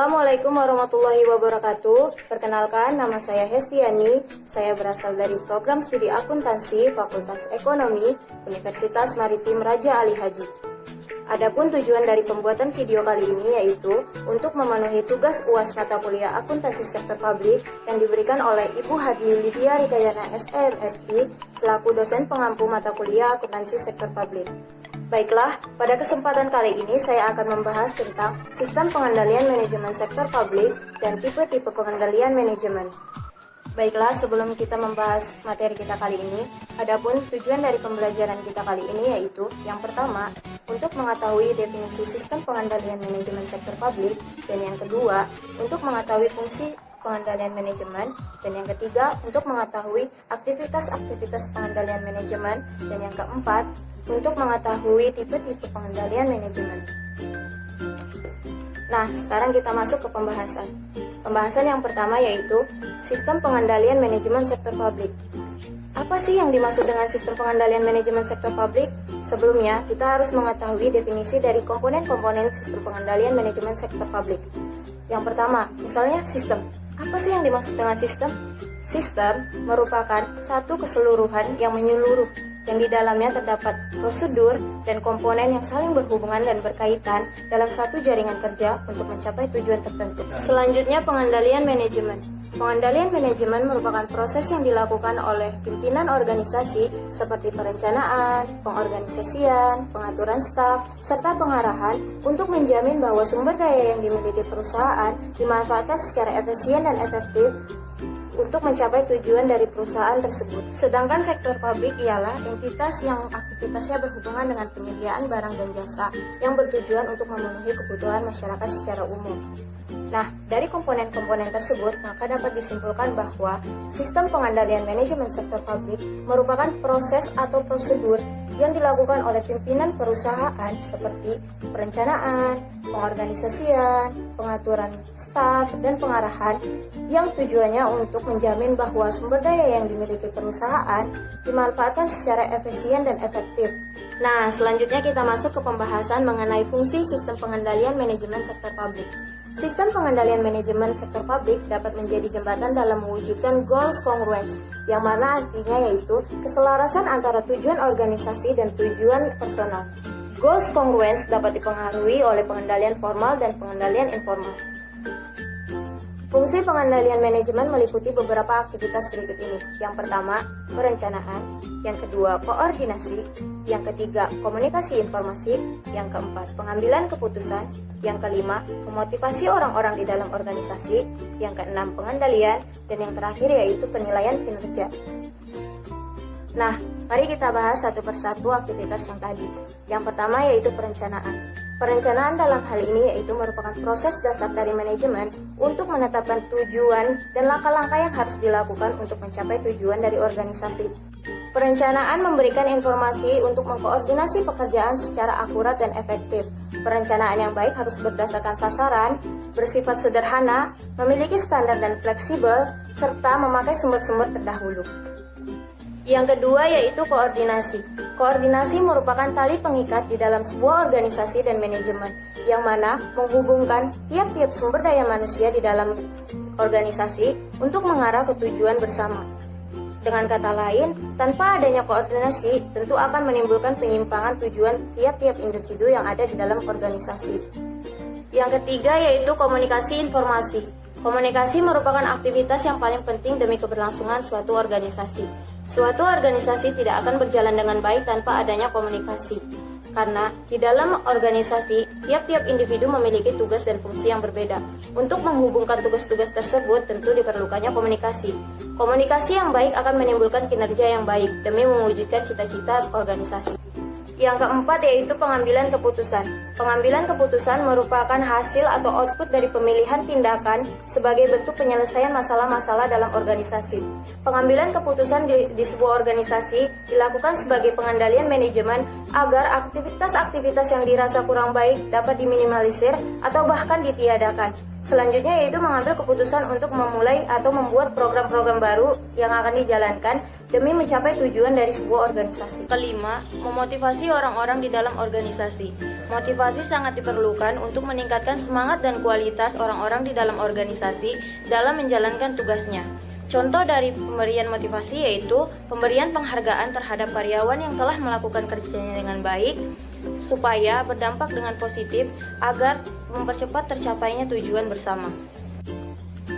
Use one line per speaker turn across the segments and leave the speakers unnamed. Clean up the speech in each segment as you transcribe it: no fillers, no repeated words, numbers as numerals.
Assalamualaikum warahmatullahi wabarakatuh. Perkenalkan, nama saya Hestiani. Saya berasal dari program studi akuntansi Fakultas Ekonomi Universitas Maritim Raja Ali Haji. Adapun tujuan dari pembuatan video kali ini yaitu untuk memenuhi tugas UAS mata kuliah akuntansi sektor publik yang diberikan oleh Ibu Hadi Lydia Rikayana SMSI selaku dosen pengampu mata kuliah akuntansi sektor publik. Baiklah, pada kesempatan kali ini saya akan membahas tentang sistem pengendalian manajemen sektor publik dan tipe-tipe pengendalian manajemen. Baiklah, sebelum kita membahas materi kita kali ini, adapun tujuan dari pembelajaran kita kali ini yaitu yang pertama, untuk mengetahui definisi sistem pengendalian manajemen sektor publik, dan yang kedua, untuk mengetahui fungsi pengendalian manajemen, dan yang ketiga, untuk mengetahui aktivitas-aktivitas pengendalian manajemen, dan yang keempat, untuk mengetahui tipe-tipe pengendalian manajemen. Nah, sekarang kita masuk ke pembahasan. Pembahasan yang pertama yaitu sistem pengendalian manajemen sektor publik. Apa sih yang dimaksud dengan sistem pengendalian manajemen sektor publik? Sebelumnya, kita harus mengetahui definisi dari komponen-komponen sistem pengendalian manajemen sektor publik. Yang pertama, misalnya sistem. Apa sih yang dimaksud dengan sistem? Sistem merupakan satu keseluruhan yang menyeluruh, yang di dalamnya terdapat prosedur dan komponen yang saling berhubungan dan berkaitan dalam satu jaringan kerja untuk mencapai tujuan tertentu. Selanjutnya, pengendalian manajemen. Pengendalian manajemen merupakan proses yang dilakukan oleh pimpinan organisasi seperti perencanaan, pengorganisasian, pengaturan staf, serta pengarahan untuk menjamin bahwa sumber daya yang dimiliki perusahaan dimanfaatkan secara efisien dan efektif untuk mencapai tujuan dari perusahaan tersebut. Sedangkan sektor publik ialah entitas yang aktivitasnya berhubungan dengan penyediaan barang dan jasa yang bertujuan untuk memenuhi kebutuhan masyarakat secara umum. Nah, dari komponen-komponen tersebut, maka dapat disimpulkan bahwa sistem pengendalian manajemen sektor publik merupakan proses atau prosedur yang dilakukan oleh pimpinan perusahaan seperti perencanaan, pengorganisasian, pengaturan staf, dan pengarahan yang tujuannya untuk menjamin bahwa sumber daya yang dimiliki perusahaan dimanfaatkan secara efisien dan efektif. Nah, selanjutnya kita masuk ke pembahasan mengenai fungsi sistem pengendalian manajemen sektor publik. Sistem pengendalian manajemen sektor publik dapat menjadi jembatan dalam mewujudkan goals congruence, yang mana artinya yaitu keselarasan antara tujuan organisasi dan tujuan personal. Goals congruence dapat dipengaruhi oleh pengendalian formal dan pengendalian informal. Fungsi pengendalian manajemen meliputi beberapa aktivitas berikut ini. Yang pertama, perencanaan. Yang kedua, koordinasi. Yang ketiga, komunikasi informasi. Yang keempat, pengambilan keputusan. Yang kelima, memotivasi orang-orang di dalam organisasi. Yang keenam, pengendalian. Dan yang terakhir yaitu penilaian kinerja. Nah, mari kita bahas satu persatu aktivitas yang tadi. Yang pertama yaitu perencanaan. Perencanaan dalam hal ini yaitu merupakan proses dasar dari manajemen untuk menetapkan tujuan dan langkah-langkah yang harus dilakukan untuk mencapai tujuan dari organisasi. Perencanaan memberikan informasi untuk mengkoordinasi pekerjaan secara akurat dan efektif. Perencanaan yang baik harus berdasarkan sasaran, bersifat sederhana, memiliki standar dan fleksibel, serta memakai sumber-sumber terdahulu. Yang kedua yaitu koordinasi. Koordinasi merupakan tali pengikat di dalam sebuah organisasi dan manajemen, yang mana menghubungkan tiap-tiap sumber daya manusia di dalam organisasi untuk mengarah ke tujuan bersama. Dengan kata lain, tanpa adanya koordinasi, tentu akan menimbulkan penyimpangan tujuan tiap-tiap individu yang ada di dalam organisasi. Yang ketiga yaitu komunikasi informasi. Komunikasi merupakan aktivitas yang paling penting demi keberlangsungan suatu organisasi. Suatu organisasi tidak akan berjalan dengan baik tanpa adanya komunikasi. Karena di dalam organisasi, tiap-tiap individu memiliki tugas dan fungsi yang berbeda. Untuk menghubungkan tugas-tugas tersebut, tentu diperlukannya komunikasi. Komunikasi yang baik akan menimbulkan kinerja yang baik demi mewujudkan cita-cita organisasi. Yang keempat yaitu pengambilan keputusan. Pengambilan keputusan merupakan hasil atau output dari pemilihan tindakan sebagai bentuk penyelesaian masalah-masalah dalam organisasi. Pengambilan keputusan di sebuah organisasi dilakukan sebagai pengendalian manajemen agar aktivitas-aktivitas yang dirasa kurang baik dapat diminimalisir atau bahkan ditiadakan. Selanjutnya yaitu mengambil keputusan untuk memulai atau membuat program-program baru yang akan dijalankan demi mencapai tujuan dari sebuah organisasi. Kelima, memotivasi orang-orang di dalam organisasi. Motivasi sangat diperlukan untuk meningkatkan semangat dan kualitas orang-orang di dalam organisasi dalam menjalankan tugasnya. Contoh dari pemberian motivasi yaitu pemberian penghargaan terhadap karyawan yang telah melakukan kerjanya dengan baik, supaya berdampak dengan positif agar mempercepat tercapainya tujuan bersama.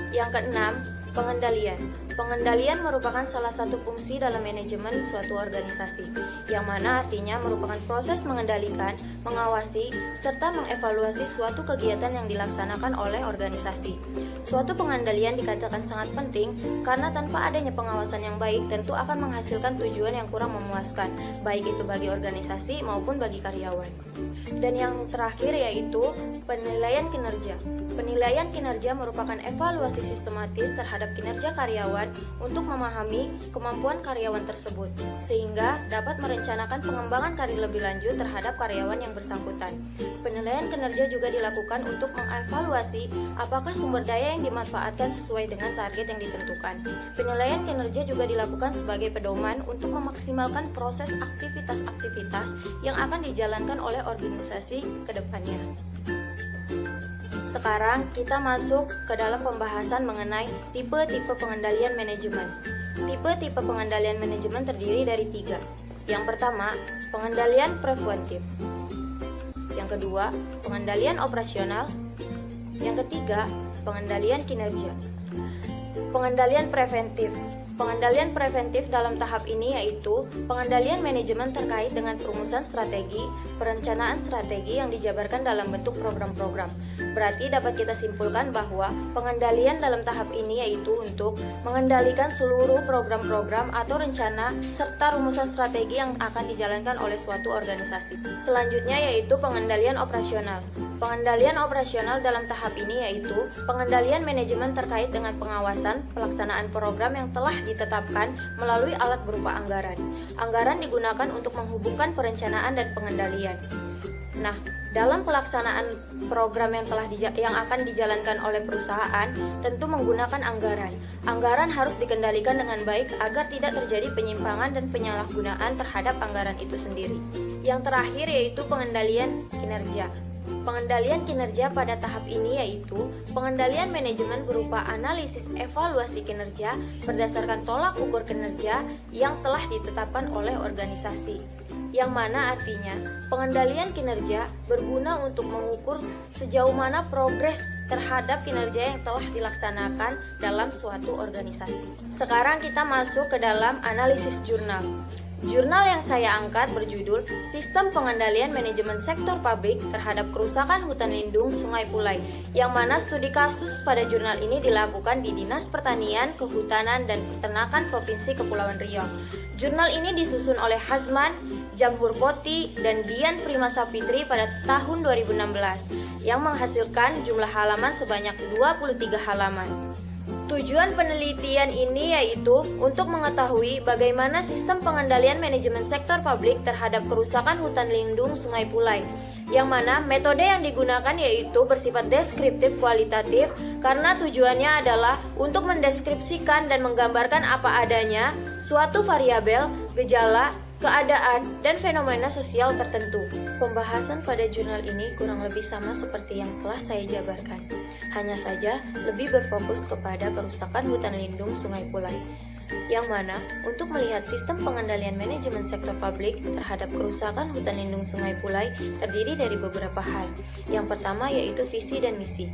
Yang keenam, pengendalian. Pengendalian merupakan salah satu fungsi dalam manajemen suatu organisasi, yang mana artinya merupakan proses mengendalikan, mengawasi, serta mengevaluasi suatu kegiatan yang dilaksanakan oleh organisasi. Suatu pengendalian dikatakan sangat penting karena tanpa adanya pengawasan yang baik tentu akan menghasilkan tujuan yang kurang memuaskan, baik itu bagi organisasi maupun bagi karyawan. Dan yang terakhir yaitu penilaian kinerja. Penilaian kinerja merupakan evaluasi sistematis terhadap kinerja karyawan untuk memahami kemampuan karyawan tersebut, sehingga dapat merencanakan pengembangan karir lebih lanjut terhadap karyawan yang bersangkutan. Penilaian kinerja juga dilakukan untuk mengevaluasi apakah sumber daya yang dimanfaatkan sesuai dengan target yang ditentukan. Penilaian kinerja juga dilakukan sebagai pedoman untuk memaksimalkan proses aktivitas-aktivitas yang akan dijalankan oleh organisasi ke depannya. Sekarang kita masuk ke dalam pembahasan mengenai tipe-tipe pengendalian manajemen. Tipe-tipe pengendalian manajemen terdiri dari 3. Yang pertama, pengendalian preventif. Yang kedua, pengendalian operasional. Yang ketiga, pengendalian kinerja. Pengendalian preventif. Pengendalian preventif dalam tahap ini yaitu pengendalian manajemen terkait dengan perumusan strategi, perencanaan strategi yang dijabarkan dalam bentuk program-program. Berarti dapat kita simpulkan bahwa pengendalian dalam tahap ini yaitu untuk mengendalikan seluruh program-program atau rencana serta rumusan strategi yang akan dijalankan oleh suatu organisasi. Selanjutnya yaitu pengendalian operasional. Pengendalian operasional dalam tahap ini yaitu pengendalian manajemen terkait dengan pengawasan pelaksanaan program yang telah ditetapkan melalui alat berupa anggaran. Anggaran digunakan untuk menghubungkan perencanaan dan pengendalian. Nah, dalam pelaksanaan program yang akan dijalankan oleh perusahaan tentu menggunakan anggaran. Anggaran harus dikendalikan dengan baik agar tidak terjadi penyimpangan dan penyalahgunaan terhadap anggaran itu sendiri. Yang terakhir yaitu pengendalian kinerja. Pengendalian kinerja pada tahap ini yaitu pengendalian manajemen berupa analisis evaluasi kinerja berdasarkan tolak ukur kinerja yang telah ditetapkan oleh organisasi. Yang mana artinya pengendalian kinerja berguna untuk mengukur sejauh mana progres terhadap kinerja yang telah dilaksanakan dalam suatu organisasi. Sekarang kita masuk ke dalam analisis jurnal. Jurnal yang saya angkat berjudul Sistem Pengendalian Manajemen Sektor Publik Terhadap Kerusakan Hutan Lindung Sungai Pulai, yang mana studi kasus pada jurnal ini dilakukan di Dinas Pertanian, Kehutanan, dan Peternakan Provinsi Kepulauan Riau. Jurnal ini disusun oleh Hazman, Jamhur Poti, dan Dian Primasapitri pada tahun 2016, yang menghasilkan jumlah halaman sebanyak 23 halaman. Tujuan penelitian ini yaitu untuk mengetahui bagaimana sistem pengendalian manajemen sektor publik terhadap kerusakan hutan lindung Sungai Pulai, yang mana metode yang digunakan yaitu bersifat deskriptif kualitatif karena tujuannya adalah untuk mendeskripsikan dan menggambarkan apa adanya suatu variabel, gejala, keadaan, dan fenomena sosial tertentu. Pembahasan pada jurnal ini kurang lebih sama seperti yang telah saya jabarkan. Hanya saja lebih berfokus kepada kerusakan hutan lindung Sungai Pulai, yang mana untuk melihat sistem pengendalian manajemen sektor publik terhadap kerusakan hutan lindung Sungai Pulai terdiri dari beberapa hal. Yang pertama yaitu visi dan misi.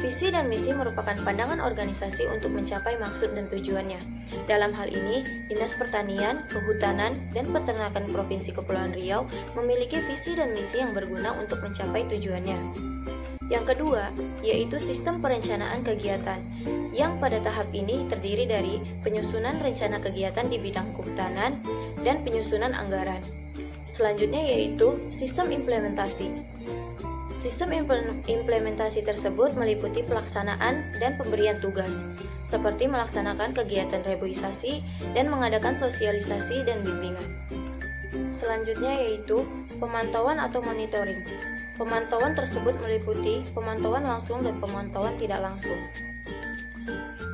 Visi dan misi merupakan pandangan organisasi untuk mencapai maksud dan tujuannya. Dalam hal ini, Dinas Pertanian, Kehutanan, dan Peternakan Provinsi Kepulauan Riau memiliki visi dan misi yang berguna untuk mencapai tujuannya. Yang kedua, yaitu sistem perencanaan kegiatan, yang pada tahap ini terdiri dari penyusunan rencana kegiatan di bidang kehutanan dan penyusunan anggaran. Selanjutnya yaitu sistem implementasi. Sistem implementasi tersebut meliputi pelaksanaan dan pemberian tugas, seperti melaksanakan kegiatan reboisasi dan mengadakan sosialisasi dan bimbingan. Selanjutnya yaitu pemantauan atau monitoring. Pemantauan tersebut meliputi pemantauan langsung dan pemantauan tidak langsung.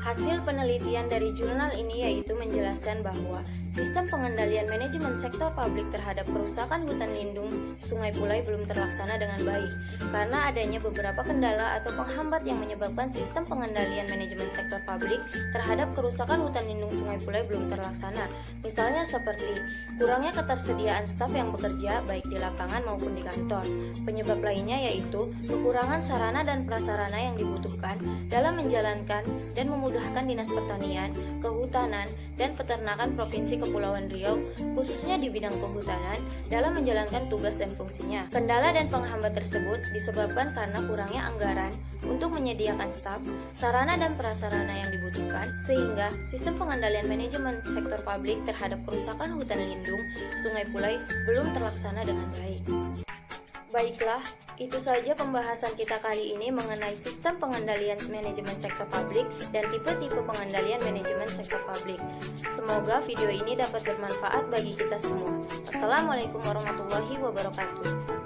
Hasil penelitian dari jurnal ini yaitu menjelaskan bahwa Sistem pengendalian manajemen sektor publik terhadap kerusakan hutan lindung Sungai Pulai belum terlaksana dengan baik karena adanya beberapa kendala atau penghambat yang menyebabkan sistem pengendalian manajemen sektor publik terhadap kerusakan hutan lindung Sungai Pulai belum terlaksana. Misalnya seperti kurangnya ketersediaan staf yang bekerja baik di lapangan maupun di kantor. Penyebab lainnya yaitu kekurangan sarana dan prasarana yang dibutuhkan dalam menjalankan dan memudahkan Dinas Pertanian, Kehutanan, dan Peternakan Provinsi Kepulauan Riau, khususnya di bidang kehutanan, dalam menjalankan tugas dan fungsinya. Kendala dan penghambat tersebut disebabkan karena kurangnya anggaran untuk menyediakan staf, sarana dan prasarana yang dibutuhkan, sehingga sistem pengendalian manajemen sektor publik terhadap kerusakan hutan lindung Sungai Pulai belum terlaksana dengan baik. Baiklah, itu saja pembahasan kita kali ini mengenai sistem pengendalian manajemen sektor publik dan tipe-tipe pengendalian manajemen sektor publik. Semoga video ini dapat bermanfaat bagi kita semua. Wassalamualaikum warahmatullahi wabarakatuh.